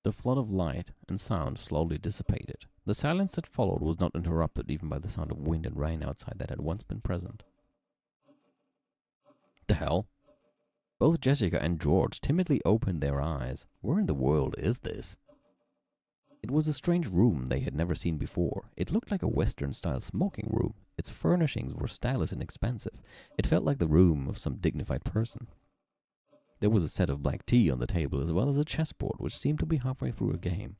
The flood of light and sound slowly dissipated. The silence that followed was not interrupted even by the sound of wind and rain outside that had once been present. The hell? Both Jessica and George timidly opened their eyes. Where in the world is this? It was a strange room they had never seen before. It looked like a Western-style smoking room. Its furnishings were stylish and expensive. It felt like the room of some dignified person. There was a set of black tea on the table as well as a chessboard which seemed to be halfway through a game.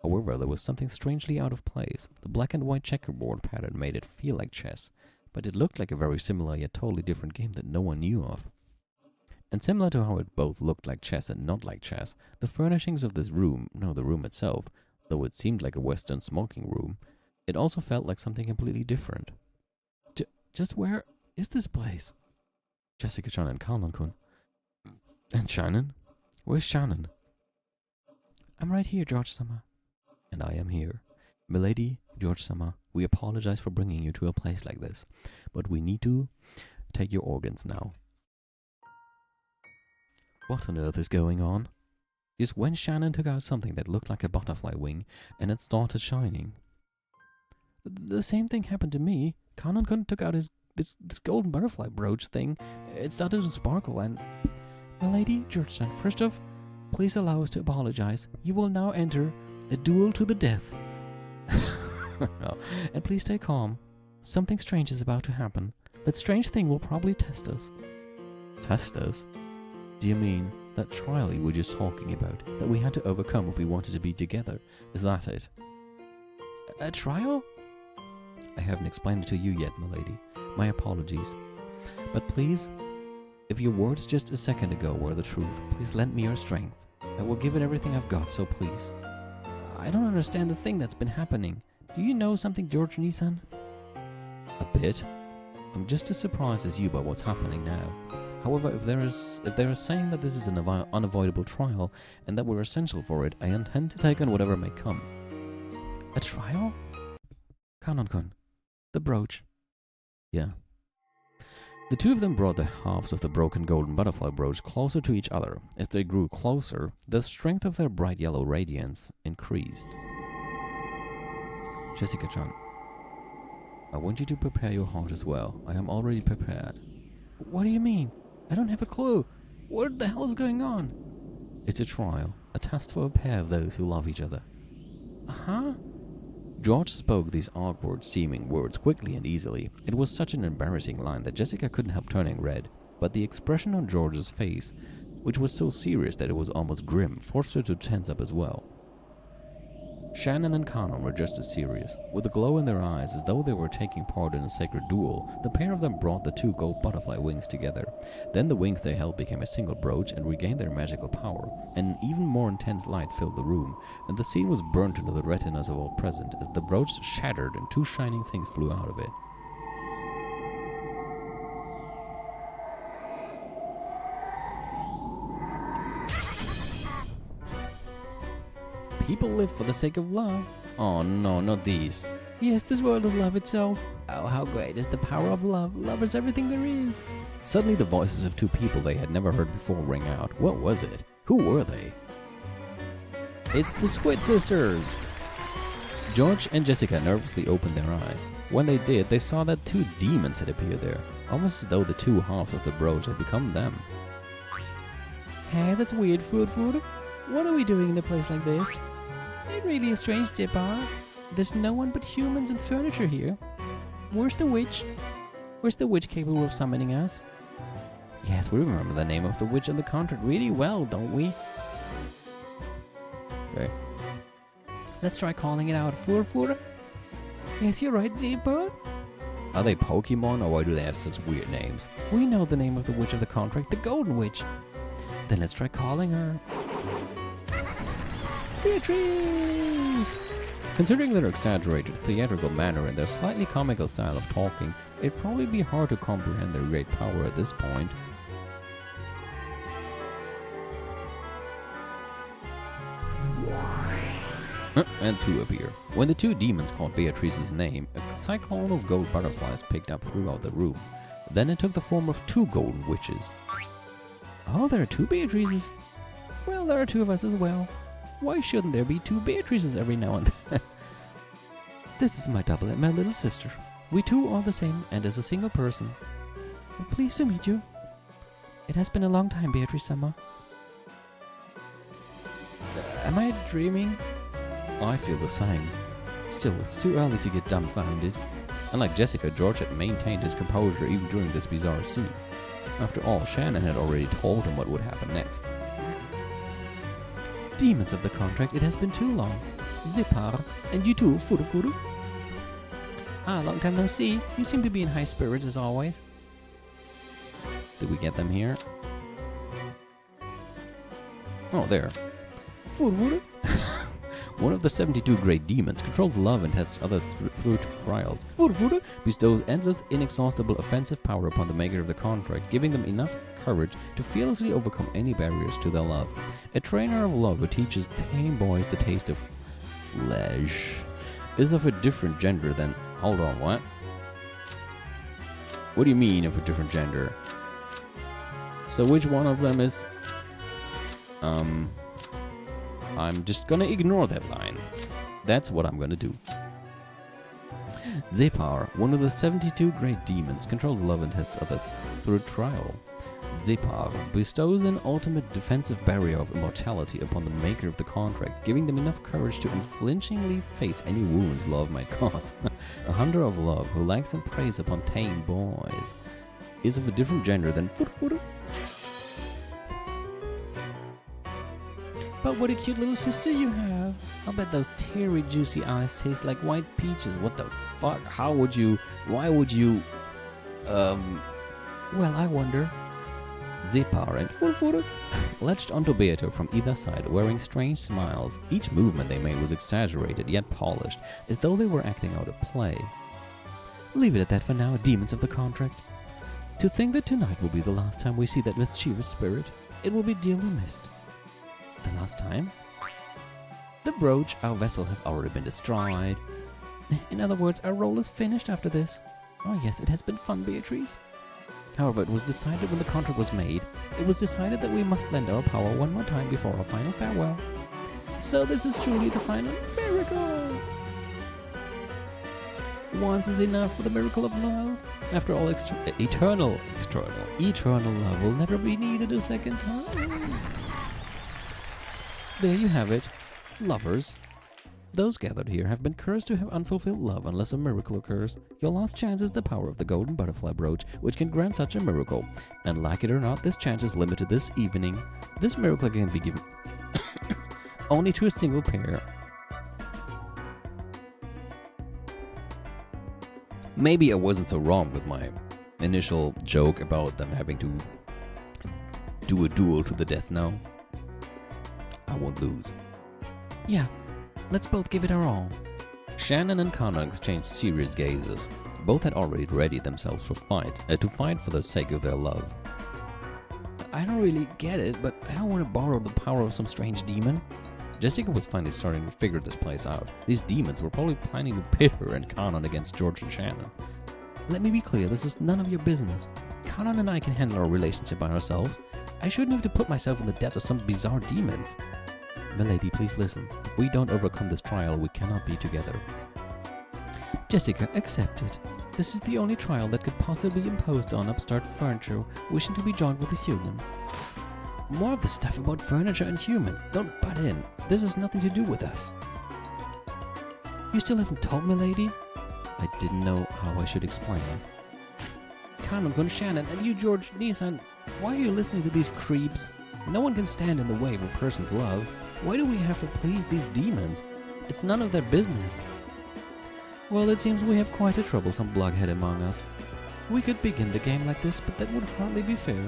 However, there was something strangely out of place. The black and white checkerboard pattern made it feel like chess, but it looked like a very similar yet totally different game that no one knew of. And similar to how it both looked like chess and not like chess, the furnishings of this room, no, the room itself, though it seemed like a Western smoking room, it also felt like something completely different. Just where is this place? Jessica-chan and Kanon-kun. And Shannon? Where's Shannon? I'm right here, George-sama. And I am here. Milady, George-sama, we apologize for bringing you to a place like this, but we need to take your organs now. What on earth is going on? Just when Shannon took out something that looked like a butterfly wing, and it started shining. The same thing happened to me. Kanon-kun took out this golden butterfly brooch thing. It started to sparkle and... Milady, George-san, first off, please allow us to apologize. You will now enter a duel to the death. And please stay calm. Something strange is about to happen. That strange thing will probably test us. Test us? Do you mean that trial you were just talking about, that we had to overcome if we wanted to be together? Is that it? A trial? I haven't explained it to you yet, milady. My apologies. But please, if your words just a second ago were the truth, please lend me your strength. I will give it everything I've got, so please. I don't understand the thing that's been happening. Do you know something, George Nissan? A bit. I'm just as surprised as you by what's happening now. However, if they are saying that this is an unavoidable trial and that we're essential for it, I intend to take on whatever may come. A trial? Kanon-kun, the brooch. Yeah. The two of them brought the halves of the broken golden butterfly brooch closer to each other. As they grew closer, the strength of their bright yellow radiance increased. Jessica-chan, I want you to prepare your heart as well. I am already prepared. What do you mean? I don't have a clue. What the hell is going on? It's a trial, a test for a pair of those who love each other. Huh? George spoke these awkward-seeming words quickly and easily. It was such an embarrassing line that Jessica couldn't help turning red, but the expression on George's face, which was so serious that it was almost grim, forced her to tense up as well. Shannon and Kanon were just as serious. With a glow in their eyes as though they were taking part in a sacred duel, the pair of them brought the two gold butterfly wings together. Then the wings they held became a single brooch and regained their magical power. An even more intense light filled the room, and the scene was burnt into the retinas of all present as the brooch shattered and two shining things flew out of it. People live for the sake of love. Oh no, not these. Yes, this world of love itself. Oh, how great is the power of love. Love is everything there is. Suddenly the voices of two people they had never heard before rang out. What was it? Who were they? It's the Squid Sisters! George and Jessica nervously opened their eyes. When they did, they saw that two demons had appeared there, almost as though the two halves of the brooch had become them. Hey, that's weird, Food. What are we doing in a place like this? It really is strange, Dipper. There's no one but humans and furniture here. Where's the witch? Where's the witch capable of summoning us? Yes, we remember the name of the witch on the contract really well, don't we? Okay. Let's try calling it out. Fur. Yes, you're right, Dipper. Are they Pokemon, or why do they have such weird names? We know the name of the witch of the contract, the Golden Witch. Then let's try calling her Beatrice! Considering their exaggerated theatrical manner and their slightly comical style of talking, it'd probably be hard to comprehend their great power at this point. And two appear. When the two demons called Beatrice's name, a cyclone of gold butterflies picked up throughout the room. Then it took the form of two golden witches. Oh, there are two Beatrices. Well, there are two of us as well. Why shouldn't there be two Beatrices every now and then? This is my double and my little sister. We two are the same and as a single person. I'm pleased to meet you. It has been a long time, Beatrice-sama. Am I dreaming? I feel the same. Still, it's too early to get dumbfounded. Unlike Jessica, George had maintained his composure even during this bizarre scene. After all, Shannon had already told him what would happen next. Demons of the contract, it has been too long. Zipar, and you too, Furu. Ah, long time no see. You seem to be in high spirits as always. Did we get them here? Oh, there. Furu. One of the 72 great demons controls love and tests others through trials. Furu bestows endless, inexhaustible offensive power upon the maker of the contract, giving them enough courage to fearlessly overcome any barriers to their love. A trainer of love who teaches tame boys the taste of flesh is of a different gender than... Hold on, what? What do you mean of a different gender? So which one of them is... I'm just gonna ignore that line. That's what I'm gonna do. Zepar, one of the 72 great demons, controls love and tests others through trial. Zepar bestows an ultimate defensive barrier of immortality upon the maker of the contract, giving them enough courage to unflinchingly face any wounds love might cause. A hunter of love who likes and preys upon tame boys is of a different gender than Furu. But what a cute little sister you have. I'll bet those teary, juicy eyes taste like white peaches. What the fuck? How would you... Why would you... Well, I wonder. Zepar and Furu latched onto Beato from either side, wearing strange smiles. Each movement they made was exaggerated, yet polished, as though they were acting out a play. Leave it at that for now, demons of the contract. To think that tonight will be the last time we see that mischievous spirit, it will be dearly missed. The last time? The brooch, our vessel has already been destroyed. In other words, our role is finished after this. Oh yes, it has been fun, Beatrice. However, it was decided when the contract was made, it was decided that we must lend our power one more time before our final farewell. So this is truly the final miracle! Once is enough for the miracle of love. After all, eternal love will never be needed a second time. There you have it, lovers. Those gathered here have been cursed to have unfulfilled love unless a miracle occurs. Your last chance is the power of the golden butterfly brooch, which can grant such a miracle. And like it or not, this chance is limited this evening. This miracle can be given only to a single pair. Maybe I wasn't so wrong with my initial joke about them having to do a duel to the death now. I won't lose. Yeah, let's both give it our all. Shannon and Connor exchanged serious gazes. Both had already readied themselves for to fight for the sake of their love. I don't really get it, but I don't want to borrow the power of some strange demon. Jessica was finally starting to figure this place out. These demons were probably planning to pit her and Conan against George and Shannon. Let me be clear, this is none of your business. Conan and I can handle our relationship by ourselves. I shouldn't have to put myself in the debt of some bizarre demons. Milady, please listen. If we don't overcome this trial, we cannot be together. Jessica, accept it. This is the only trial that could possibly be imposed on upstart furniture wishing to be joined with a human. More of the stuff about furniture and humans. Don't butt in. This has nothing to do with us. You still haven't told me, lady? I didn't know how I should explain. Conan, Gun, Shannon, and you, George, Nissan, why are you listening to these creeps? No one can stand in the way of a person's love. Why do we have to please these demons? It's none of their business. Well, it seems we have quite a troublesome blockhead among us. We could begin the game like this, but that would hardly be fair.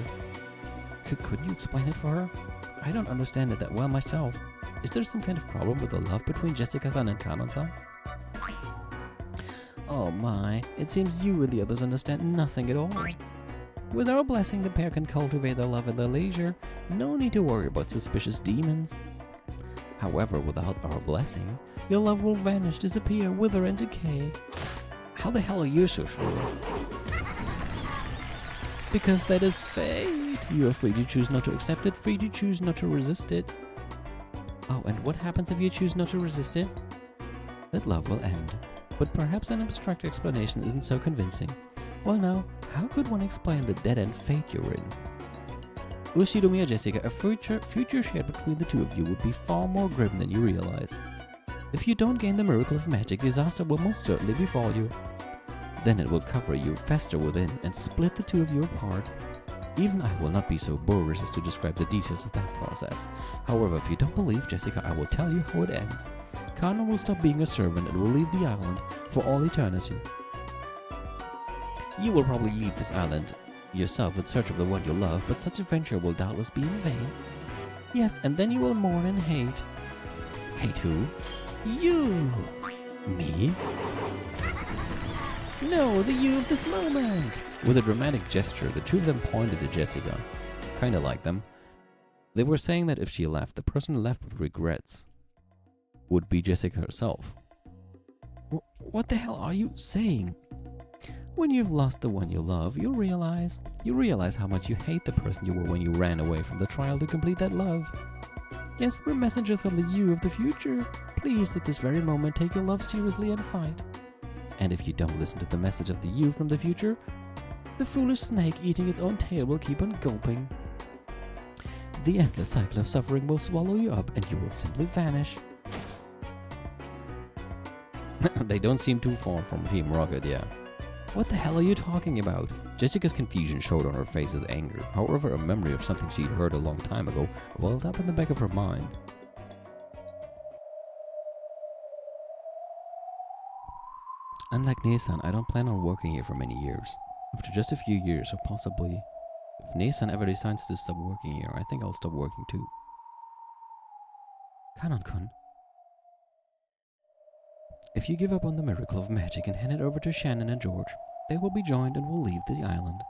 Couldn't you explain it for her? I don't understand it that well myself. Is there some kind of problem with the love between Jessica-san and Kanon-san? Oh my, it seems you and the others understand nothing at all. With our blessing, the pair can cultivate their love at their leisure. No need to worry about suspicious demons. However, without our blessing, your love will vanish, disappear, wither, and decay. How the hell are you so sure? Because that is fate. You are free to choose not to accept it, free to choose not to resist it. Oh, and what happens if you choose not to resist it? That love will end. But perhaps an abstract explanation isn't so convincing. Well now, how could one explain the dead-end fate you're in? Ushidumi and Jessica, a future shared between the two of you would be far more grim than you realize. If you don't gain the miracle of magic, disaster will most certainly befall you. Then it will cover you, fester within, and split the two of you apart. Even I will not be so boorish as to describe the details of that process. However, if you don't believe Jessica, I will tell you how it ends. Kanon will stop being a servant and will leave the island for all eternity. You will probably leave this island yourself in search of the one you love, but such adventure will doubtless be in vain. Yes, and then you will mourn and hate. Hate who? You! Me? No, the you of this moment! With a dramatic gesture, the two of them pointed at Jessica. Kinda like them. They were saying that if she left, the person left with regrets would be Jessica herself. What the hell are you saying? When you've lost the one you love, you realize how much you hate the person you were when you ran away from the trial to complete that love. Yes, we're messengers from the you of the future. Please, at this very moment, take your love seriously and fight. And if you don't listen to the message of the you from the future, the foolish snake eating its own tail will keep on gulping. The endless cycle of suffering will swallow you up and you will simply vanish. They don't seem too far from Team Rocket, yeah. What the hell are you talking about? Jessica's confusion showed on her face as anger. However, a memory of something she'd heard a long time ago welled up in the back of her mind. Unlike Nissan, I don't plan on working here for many years. After just a few years, or possibly, if Nissan ever decides to stop working here, I think I'll stop working too. Kanon-kun. If you give up on the miracle of magic and hand it over to Shannon and George, they will be joined and will leave the island.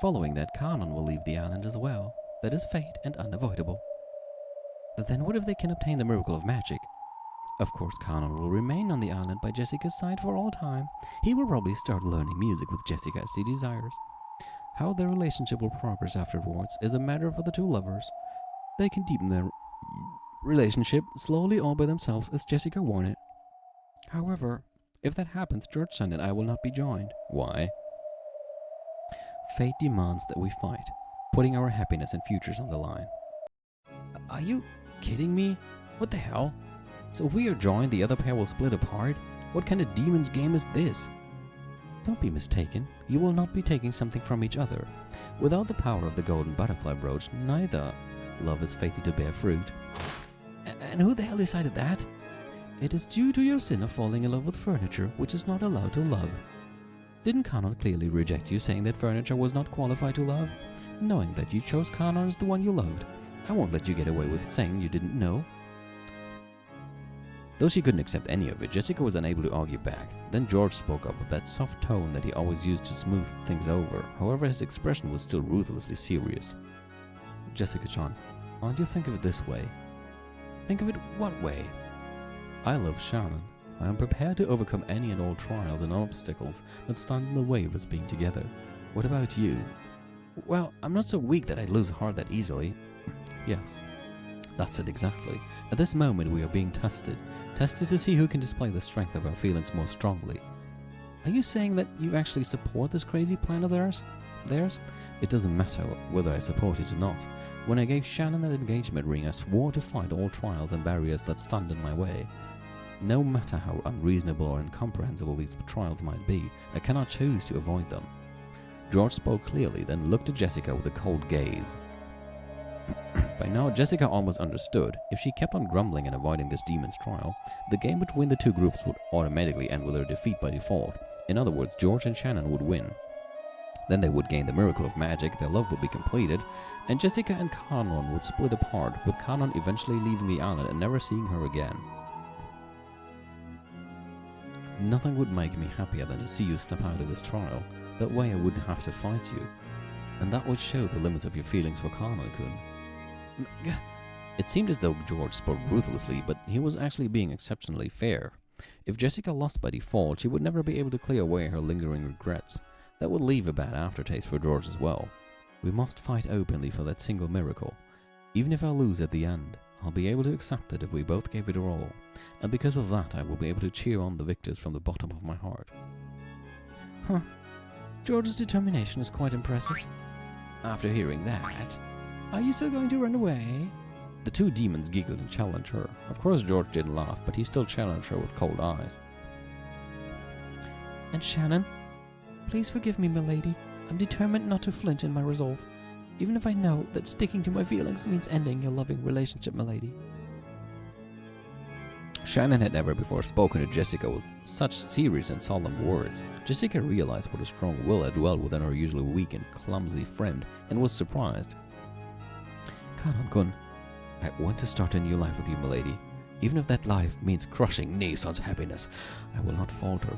Following that, Kanon will leave the island as well. That is fate and unavoidable. But then what if they can obtain the miracle of magic? Of course, Kanon will remain on the island by Jessica's side for all time. He will probably start learning music with Jessica as he desires. How their relationship will progress afterwards is a matter for the two lovers. They can deepen their relationship slowly all by themselves as Jessica wanted. However, if that happens, George-san and I will not be joined. Why? Fate demands that we fight, putting our happiness and futures on the line. Are you kidding me? What the hell? So if we are joined, the other pair will split apart? What kind of demon's game is this? Don't be mistaken. You will not be taking something from each other. Without the power of the golden butterfly brooch, neither love is fated to bear fruit. And who the hell decided that? It is due to your sin of falling in love with furniture, which is not allowed to love. Didn't Kanon clearly reject you, saying that furniture was not qualified to love? Knowing that you chose Kanon as the one you loved, I won't let you get away with saying you didn't know. Though she couldn't accept any of it, Jessica was unable to argue back. Then George spoke up with that soft tone that he always used to smooth things over. However, his expression was still ruthlessly serious. Jessica-chan, why don't you think of it this way? Think of it what way? I love Shannon. I am prepared to overcome any and all trials and obstacles that stand in the way of us being together. What about you? Well, I'm not so weak that I'd lose heart that easily. Yes, that's it exactly. At this moment we are being tested to see who can display the strength of our feelings more strongly. Are you saying that you actually support this crazy plan of theirs? It doesn't matter whether I support it or not. When I gave Shannon that engagement ring, I swore to fight all trials and barriers that stand in my way. No matter how unreasonable or incomprehensible these trials might be, I cannot choose to avoid them. George spoke clearly, then looked at Jessica with a cold gaze. By now, Jessica almost understood. If she kept on grumbling and avoiding this demon's trial, the game between the two groups would automatically end with her defeat by default. In other words, George and Shannon would win. Then they would gain the miracle of magic, their love would be completed, and Jessica and Kanon would split apart, with Kanon eventually leaving the island and never seeing her again. Nothing would make me happier than to see you step out of this trial. That way I wouldn't have to fight you. And that would show the limits of your feelings for Kanon-kun. It seemed as though George spoke ruthlessly, but he was actually being exceptionally fair. If Jessica lost by default, she would never be able to clear away her lingering regrets. That would leave a bad aftertaste for George as well. We must fight openly for that single miracle. Even if I lose at the end, I'll be able to accept it if we both gave it our all, and because of that I will be able to cheer on the victors from the bottom of my heart. Huh. George's determination is quite impressive. After hearing that, are you still going to run away? The two demons giggled and challenged her. Of course George didn't laugh, but he still challenged her with cold eyes. And Shannon, please forgive me, milady. I'm determined not to flinch in my resolve, even if I know that sticking to my feelings means ending your loving relationship, milady. Shannon had never before spoken to Jessica with such serious and solemn words. Jessica realized what a strong will had dwelt within her usually weak and clumsy friend, and was surprised. Kanon-kun, I want to start a new life with you, milady. Even if that life means crushing Nison's happiness, I will not falter.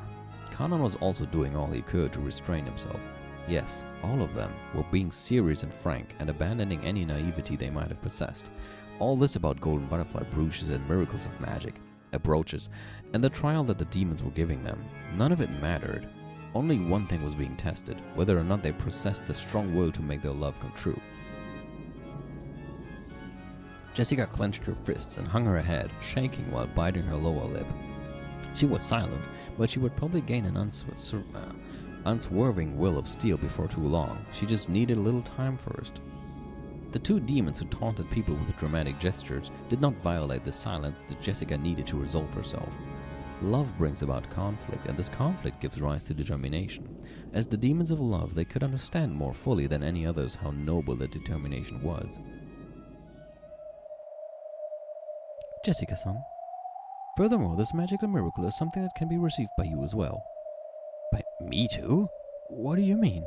Kanon was also doing all he could to restrain himself. Yes, all of them were being serious and frank and abandoning any naivety they might have possessed. All this about golden butterfly brooches and miracles of magic, approaches, and the trial that the demons were giving them. None of it mattered. Only one thing was being tested, whether or not they possessed the strong will to make their love come true. Jessica clenched her fists and hung her head, shaking while biting her lower lip. She was silent, but she would probably gain an unswerving will of steel before too long. She just needed a little time first. The two demons who taunted people with dramatic gestures did not violate the silence that Jessica needed to resolve herself. Love brings about conflict, and this conflict gives rise to determination. As the demons of love, they could understand more fully than any others how noble their determination was. Jessica-san. Furthermore, this magical miracle is something that can be received by you as well. By me too? What do you mean?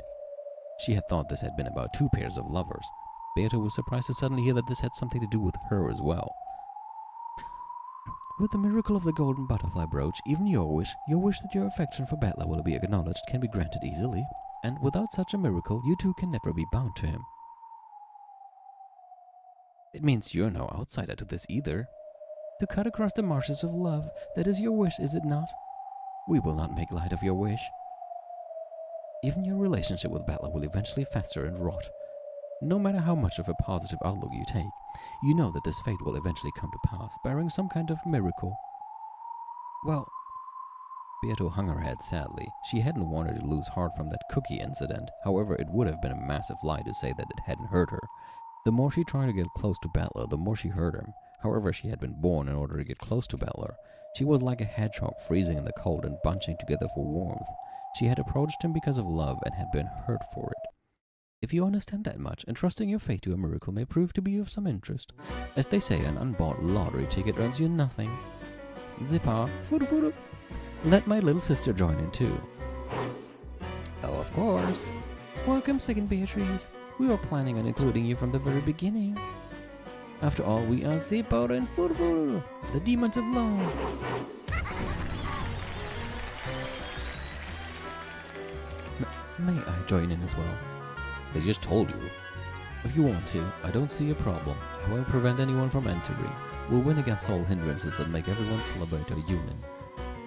She had thought this had been about two pairs of lovers. Beato was surprised to suddenly hear that this had something to do with her as well. With the miracle of the golden butterfly brooch, even your wish that your affection for Battler will be acknowledged can be granted easily, and without such a miracle, you two can never be bound to him. It means you're no outsider to this either. To cut across the marshes of love, that is your wish, is it not? We will not make light of your wish. Even your relationship with Battler will eventually fester and rot. No matter how much of a positive outlook you take, you know that this fate will eventually come to pass, barring some kind of miracle. Well, Beato hung her head sadly. She hadn't wanted to lose heart from that cookie incident. However, it would have been a massive lie to say that it hadn't hurt her. The more she tried to get close to Battler, the more she hurt him. However, she had been born in order to get close to Battler. She was like a hedgehog freezing in the cold and bunching together for warmth. She had approached him because of love and had been hurt for it. If you understand that much, entrusting your fate to a miracle may prove to be of some interest. As they say, an unbought lottery ticket earns you nothing. Zippa, furu. Let my little sister join in too. Oh, of course. Welcome, second Beatrice. We were planning on including you from the very beginning. After all, we are Zippa and Furu, the demons of love. May I join in as well? They just told you. If you want to, I don't see a problem. I won't prevent anyone from entering. We'll win against all hindrances and make everyone celebrate our union.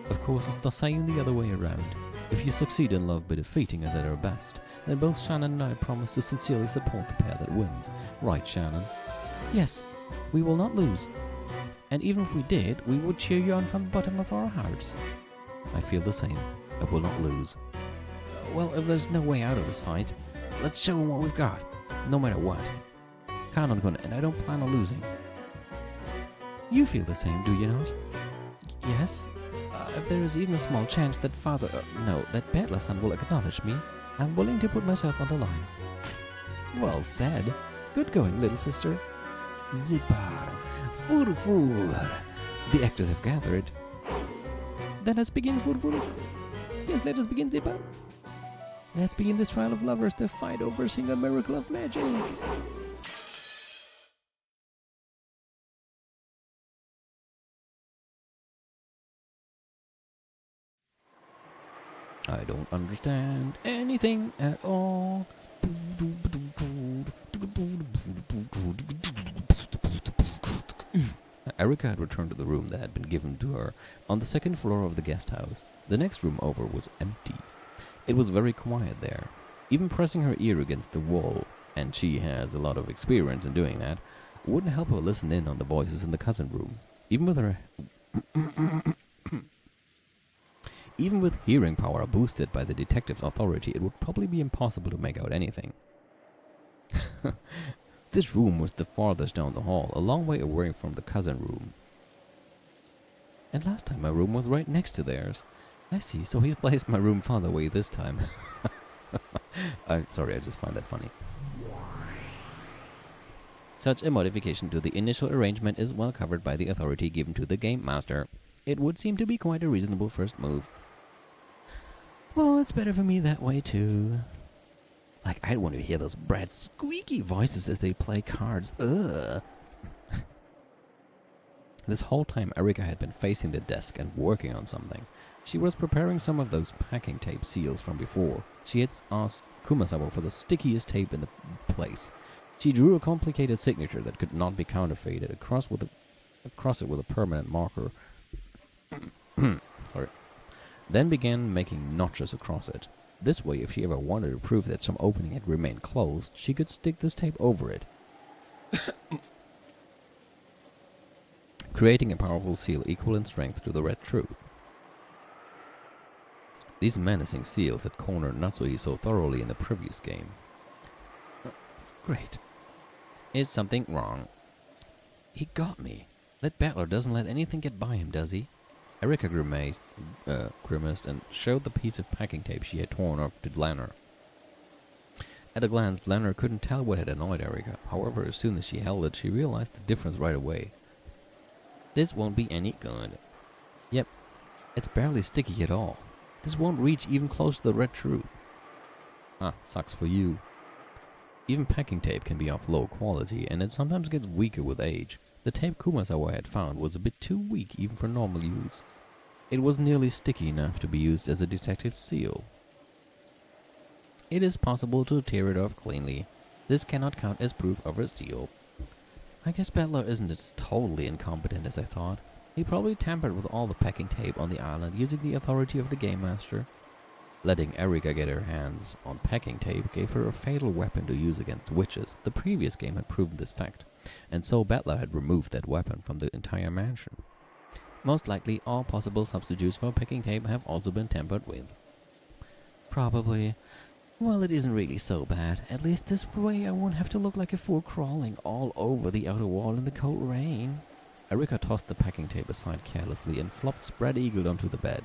Of course, it's the same the other way around. If you succeed in love by defeating us at our best, then both Shannon and I promise to sincerely support the pair that wins. Right, Shannon? Yes, we will not lose. And even if we did, we would cheer you on from the bottom of our hearts. I feel the same. I will not lose. Well, if there's no way out of this fight, let's show them what we've got, no matter what. Kanon-kun, and I don't plan on losing. You feel the same, do you not? Yes. If there is even a small chance that that Battler-san will acknowledge me, I'm willing to put myself on the line. Well said. Good going, little sister. Zippar. Furu. The actors have gathered. Then let's begin, Furu. Yes, let us begin, Zippar. Let's begin this trial of lovers, the fight over a single miracle of magic. I don't understand anything at all. Erica had returned to the room that had been given to her on the second floor of the guest house. The next room over was empty. It was very quiet there. Even pressing her ear against the wall, and she has a lot of experience in doing that, Wouldn't help her listen in on the voices in the cousin room. Even with her Even with hearing power boosted by the detective's authority, it would probably be impossible to make out anything. This room was the farthest down the hall, a long way away from the cousin room. And last time my room was right next to theirs. I see, so he's placed my room farther away this time. Sorry, I just find that funny. Such a modification to the initial arrangement is well covered by the authority given to the game master. It would seem to be quite a reasonable first move. Well, it's better for me that way too. Like, I don't want to hear those brat squeaky voices as they play cards. Ugh. This whole time, Erika had been facing the desk and working on something. She was preparing some of those packing tape seals from before. She had asked Kumasawa for the stickiest tape in the place. She drew a complicated signature that could not be counterfeited across it with a permanent marker. Sorry. Then began making notches across it. This way, if she ever wanted to prove that some opening had remained closed, she could stick this tape over it, creating a powerful seal equal in strength to the red truth. These menacing seals had cornered Natsui so thoroughly in the previous game. Great. Is something wrong? He got me. That battler doesn't let anything get by him, does he? Erika grimaced and showed the piece of packing tape she had torn off to Glanner. At a glance, Glanner couldn't tell what had annoyed Erika. However, as soon as she held it, she realized the difference right away. This won't be any good. Yep, it's barely sticky at all. This won't reach even close to the red truth. Ah, sucks for you. Even packing tape can be of low quality, and it sometimes gets weaker with age. The tape Kumasawa had found was a bit too weak even for normal use. It was nearly sticky enough to be used as a detective seal. It is possible to tear it off cleanly. This cannot count as proof of a seal. I guess Battler isn't as totally incompetent as I thought. He probably tampered with all the packing tape on the island using the authority of the Game Master. Letting Erika get her hands on packing tape gave her a fatal weapon to use against witches. The previous game had proven this fact, and so Battler had removed that weapon from the entire mansion. Most likely, all possible substitutes for packing tape have also been tampered with. Probably. Well, it isn't really so bad. At least this way I won't have to look like a fool crawling all over the outer wall in the cold rain. Erika tossed the packing tape aside carelessly and flopped spread-eagled onto the bed.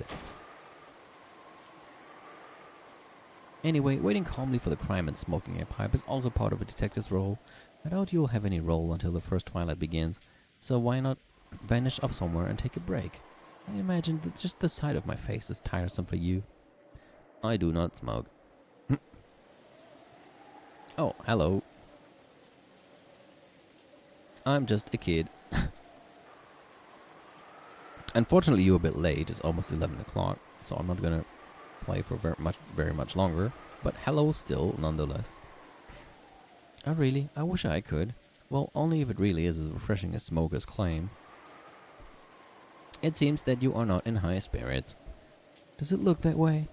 Anyway, waiting calmly for the crime and smoking a pipe is also part of a detective's role. I doubt you'll have any role until the first twilight begins, so why not vanish off somewhere and take a break? I imagine that just the sight of my face is tiresome for you. I do not smoke. Oh, hello. I'm just a kid. Unfortunately, you're a bit late. It's almost 11 o'clock, so I'm not gonna play for very much longer. But hello still, nonetheless. Oh, really? I wish I could. Well, only if it really is as refreshing as smokers claim. It seems that you are not in high spirits. Does it look that way?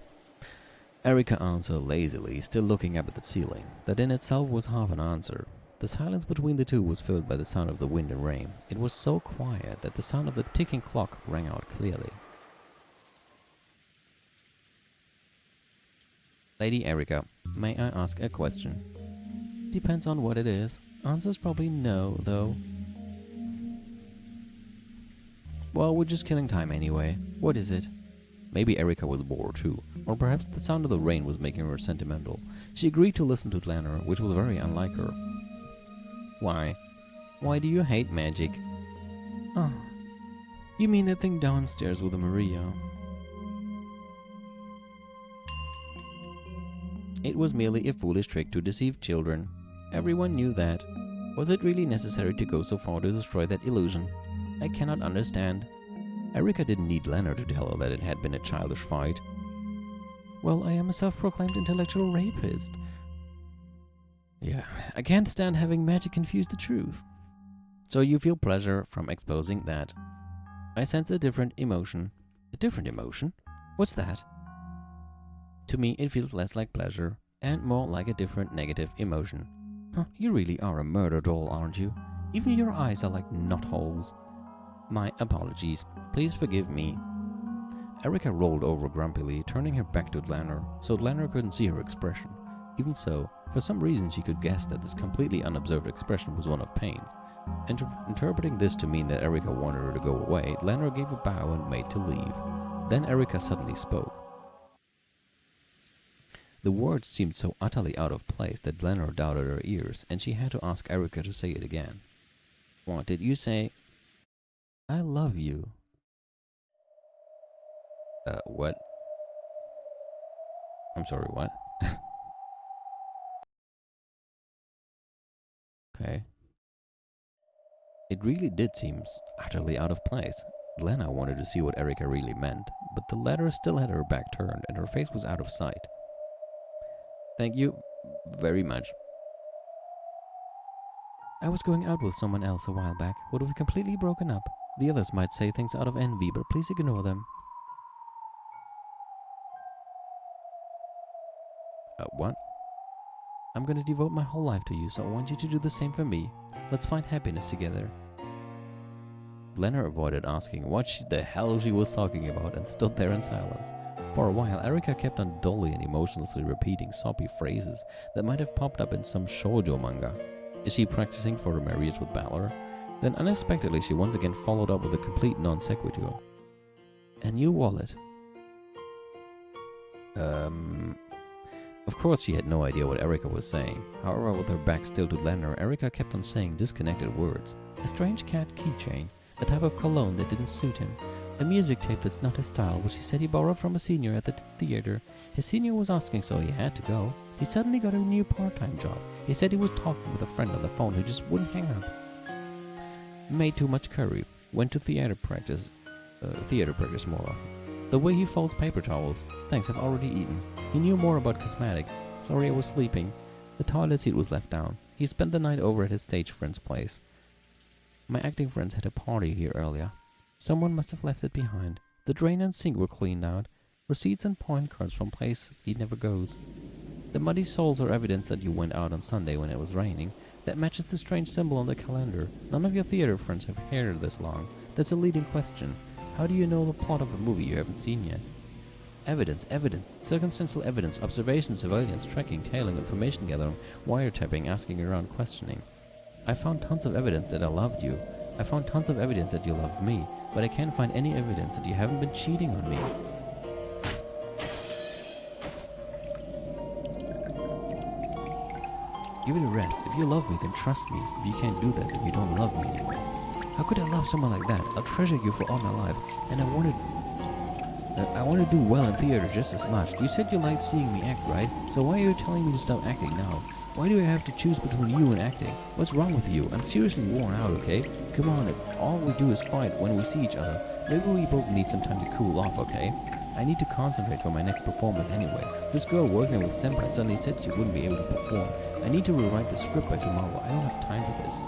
Erika answered lazily, still looking up at the ceiling. That in itself was half an answer. The silence between the two was filled by the sound of the wind and rain. It was so quiet that the sound of the ticking clock rang out clearly. Lady Erika, may I ask a question? Depends on what it is. Answer's probably no, though. Well, we're just killing time anyway. What is it? Maybe Erika was bored too, or perhaps the sound of the rain was making her sentimental. She agreed to listen to Glanner, which was very unlike her. Why? Why do you hate magic? Oh, you mean that thing downstairs with the Maria? It was merely a foolish trick to deceive children. Everyone knew that. Was it really necessary to go so far to destroy that illusion? I cannot understand. Erika didn't need Leonard to tell her that it had been a childish fight. Well, I am a self-proclaimed intellectual rapist. Yeah, I can't stand having magic confuse the truth. So you feel pleasure from exposing that. I sense a different emotion. A different emotion? What's that? To me, it feels less like pleasure, and more like a different negative emotion. Huh, you really are a murder doll, aren't you? Even your eyes are like knotholes. My apologies. Please forgive me. Erica rolled over grumpily, turning her back to Lanner, so Lanner couldn't see her expression. Even so, for some reason she could guess that this completely unobserved expression was one of pain. Interpreting this to mean that Erica wanted her to go away, Lanner gave a bow and made to leave. Then Erica suddenly spoke. The words seemed so utterly out of place that Lanner doubted her ears, and she had to ask Erica to say it again. What did you say? I love you. What? I'm sorry, what? Okay. It really did seem utterly out of place. Lena wanted to see what Erica really meant, but the latter still had her back turned and her face was out of sight. Thank you very much. I was going out with someone else a while back, but we've completely broken up. The others might say things out of envy, but please ignore them. What? I'm gonna devote my whole life to you, so I want you to do the same for me. Let's find happiness together. Lena avoided asking what the hell she was talking about and stood there in silence. For a while, Erica kept on dully and emotionlessly repeating soppy phrases that might have popped up in some shoujo manga. Is she practicing for her marriage with Balor? Then unexpectedly she once again followed up with a complete non sequitur. A new wallet. Of course she had no idea what Erica was saying. However, with her back still to Lena, Erica kept on saying disconnected words. A strange cat keychain, a type of cologne that didn't suit him, a music tape that's not his style, which he said he borrowed from a senior at the theater. His senior was asking, so he had to go. He suddenly got a new part-time job. He said he was talking with a friend on the phone who just wouldn't hang up. Made too much curry. Went to theater practice more often. The way he folds paper towels. Thanks, I've already eaten. He knew more about cosmetics. Sorry, I was sleeping. The toilet seat was left down. He spent the night over at his stage friend's place. My acting friends had a party here earlier. Someone must have left it behind. The drain and sink were cleaned out. Receipts and point cards from places he never goes. The muddy soles are evidence that you went out on Sunday when it was raining. That matches the strange symbol on the calendar. None of your theater friends have hair this long. That's a leading question. How do you know the plot of a movie you haven't seen yet? Evidence, circumstantial evidence, observation, surveillance, tracking, tailing, information gathering, wiretapping, asking around, questioning. I found tons of evidence that I loved you. I found tons of evidence that you loved me, but I can't find any evidence that you haven't been cheating on me. Give it a rest. If you love me, then trust me. If you can't do that, then you don't love me anymore. How could I love someone like that? I'll treasure you for all my life, and I want to do well in theater just as much. You said you liked seeing me act, right? So why are you telling me to stop acting now? Why do I have to choose between you and acting? What's wrong with you? I'm seriously worn out, okay? Come on, all we do is fight when we see each other. Maybe we both need some time to cool off, okay? I need to concentrate for my next performance anyway. This girl working with Senpai suddenly said she wouldn't be able to perform. I need to rewrite the script by tomorrow. I don't have time for this.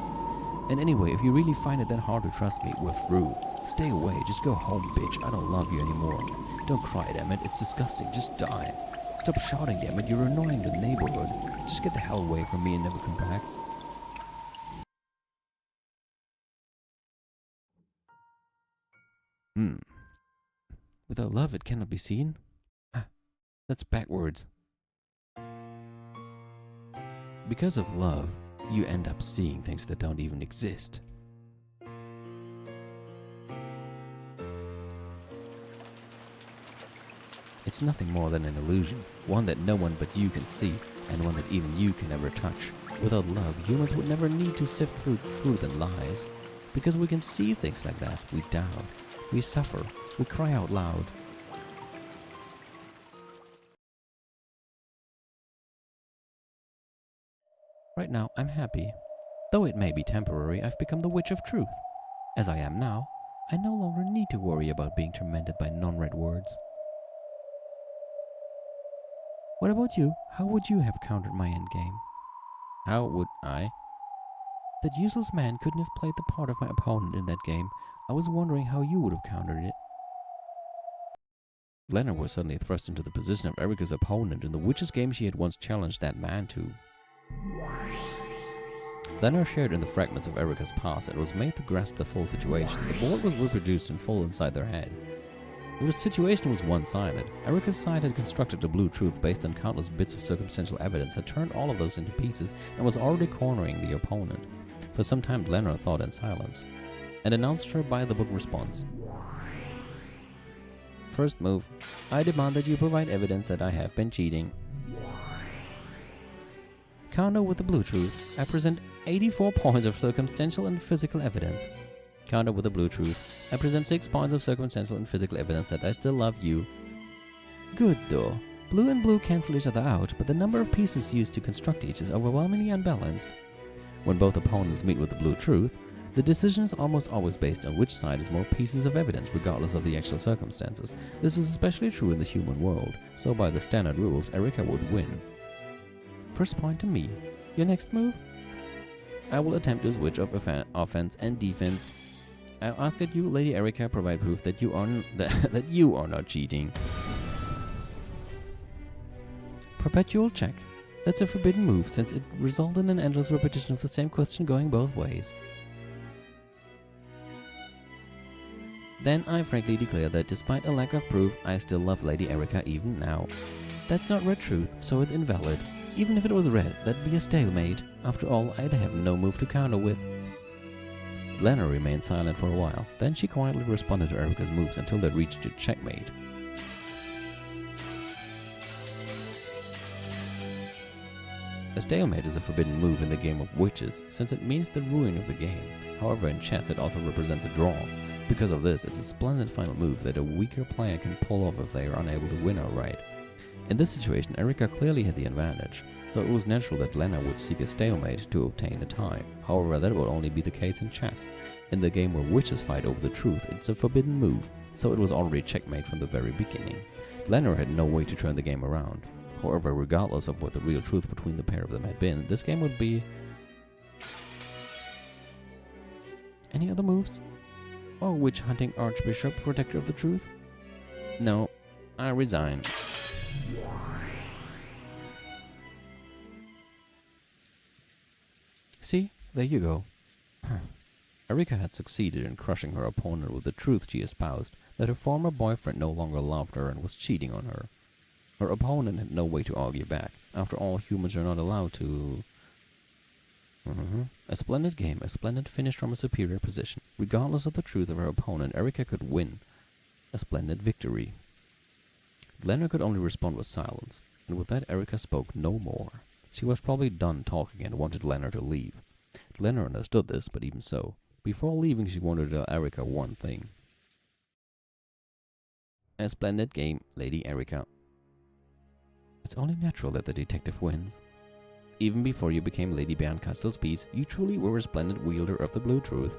And anyway, if you really find it that hard to trust me, we're through. Stay away. Just go home, bitch. I don't love you anymore. Don't cry, damn it. It's disgusting. Just die. Stop shouting, damn it. You're annoying the neighborhood. Just get the hell away from me and never come back. Without love, it cannot be seen? Ah, that's backwards. Because of love, you end up seeing things that don't even exist. It's nothing more than an illusion, one that no one but you can see, and one that even you can never touch. Without love, humans would never need to sift through truth and lies. Because we can see things like that, we doubt, we suffer, we cry out loud. Right now, I'm happy. Though it may be temporary, I've become the witch of truth. As I am now, I no longer need to worry about being tormented by non-read words. What about you? How would you have countered my endgame? How would I? That useless man couldn't have played the part of my opponent in that game. I was wondering how you would have countered it. Leonard was suddenly thrust into the position of Erica's opponent in the witch's game she had once challenged that man to. Leonard shared in the fragments of Erica's past and was made to grasp the full situation. The board was reproduced in full inside their head. The situation was one-sided. Erica's side had constructed a blue truth based on countless bits of circumstantial evidence, had turned all of those into pieces, and was already cornering the opponent. For some time, Leonard thought in silence, and announced her by-the-book response. First move. I demand that you provide evidence that I have been cheating. Counter with the blue truth. I present 84 points of circumstantial and physical evidence. Counter with the blue truth. I present 6 points of circumstantial and physical evidence that I still love you. Good though. Blue and blue cancel each other out, but the number of pieces used to construct each is overwhelmingly unbalanced. When both opponents meet with the blue truth, the decision is almost always based on which side has more pieces of evidence regardless of the actual circumstances. This is especially true in the human world, so by the standard rules, Erica would win. First point to me. Your next move? I will attempt to switch off offense and defense. I ask that you, Lady Erica, provide proof that you are that you are not cheating. Perpetual check. That's a forbidden move since it results in an endless repetition of the same question going both ways. Then I frankly declare that despite a lack of proof, I still love Lady Erica even now. That's not red truth, so it's invalid. Even if it was red, that'd be a stalemate. After all, I'd have no move to counter with. Lena remained silent for a while, then she quietly responded to Erica's moves until they reached a checkmate. A stalemate is a forbidden move in the game of witches, since it means the ruin of the game. However, in chess it also represents a draw. Because of this, it's a splendid final move that a weaker player can pull off if they are unable to win outright. In this situation, Erica clearly had the advantage, so it was natural that Lena would seek a stalemate to obtain a tie. However, that would only be the case in chess. In the game where witches fight over the truth, it's a forbidden move, so it was already checkmate from the very beginning. Lena had no way to turn the game around. However, regardless of what the real truth between the pair of them had been, this game would be... Any other moves? Oh, witch-hunting archbishop, protector of the truth? No, I resign. See, there you go. Erica had succeeded in crushing her opponent with the truth she espoused, that her former boyfriend no longer loved her and was cheating on her. Her opponent had no way to argue back. After all, humans are not allowed to... A splendid game, a splendid finish from a superior position. Regardless of the truth of her opponent, Erica could win. A splendid victory. Lena could only respond with silence, and with that Erica spoke no more. She was probably done talking and wanted Lena to leave. Lena understood this, but even so, before leaving she wanted to tell Erica one thing. A splendid game, Lady Erica. It's only natural that the detective wins. Even before you became Lady Bernkastel's piece, you truly were a splendid wielder of the blue truth.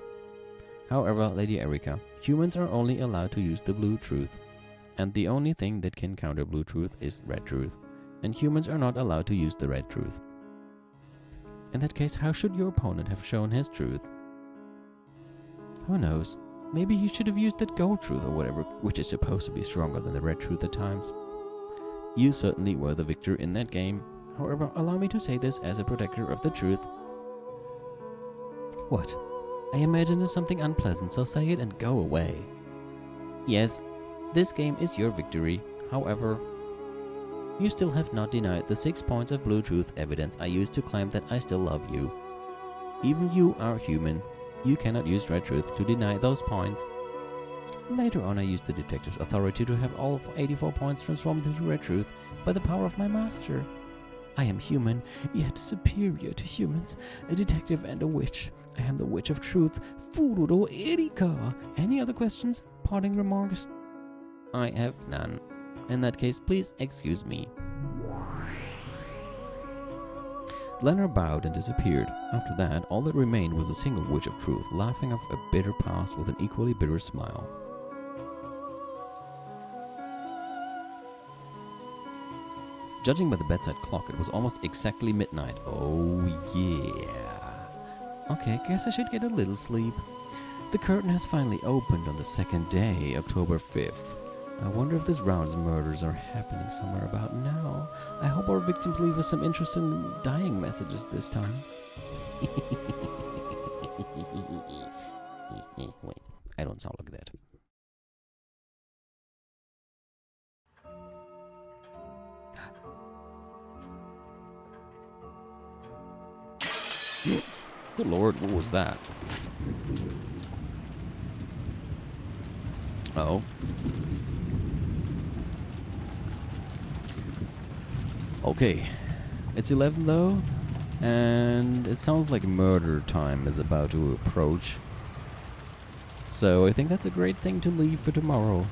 However, Lady Erica, humans are only allowed to use the blue truth. And the only thing that can counter blue truth is red truth. And humans are not allowed to use the red truth. In that case, how should your opponent have shown his truth? Who knows? Maybe he should have used that gold truth or whatever, which is supposed to be stronger than the red truth at times. You certainly were the victor in that game. However, allow me to say this as a protector of the truth. What? I imagine it's something unpleasant, so say it and go away. Yes, this game is your victory. However, you still have not denied the 6 points of blue truth evidence I used to claim that I still love you. Even you are human. You cannot use red truth to deny those points. Later on I used the detective's authority to have all 84 points transformed into red truth by the power of my master. I am human, yet superior to humans, a detective and a witch. I am the witch of truth, Fururo Erika. Any other questions? Parting remarks? I have none. In that case, please excuse me. Lena bowed and disappeared. After that, all that remained was a single witch of truth, laughing off a bitter past with an equally bitter smile. Judging by the bedside clock, it was almost exactly midnight. Oh yeah. Okay, guess I should get a little sleep. The curtain has finally opened on the second day, October 5th. I wonder if this round's murders are happening somewhere about now. I hope our victims leave us some interesting dying messages this time. Wait, I don't sound like that. Good lord, what was that? Uh-oh. Okay. It's 11 though, and it sounds like murder time is about to approach. So I think that's a great thing to leave for tomorrow.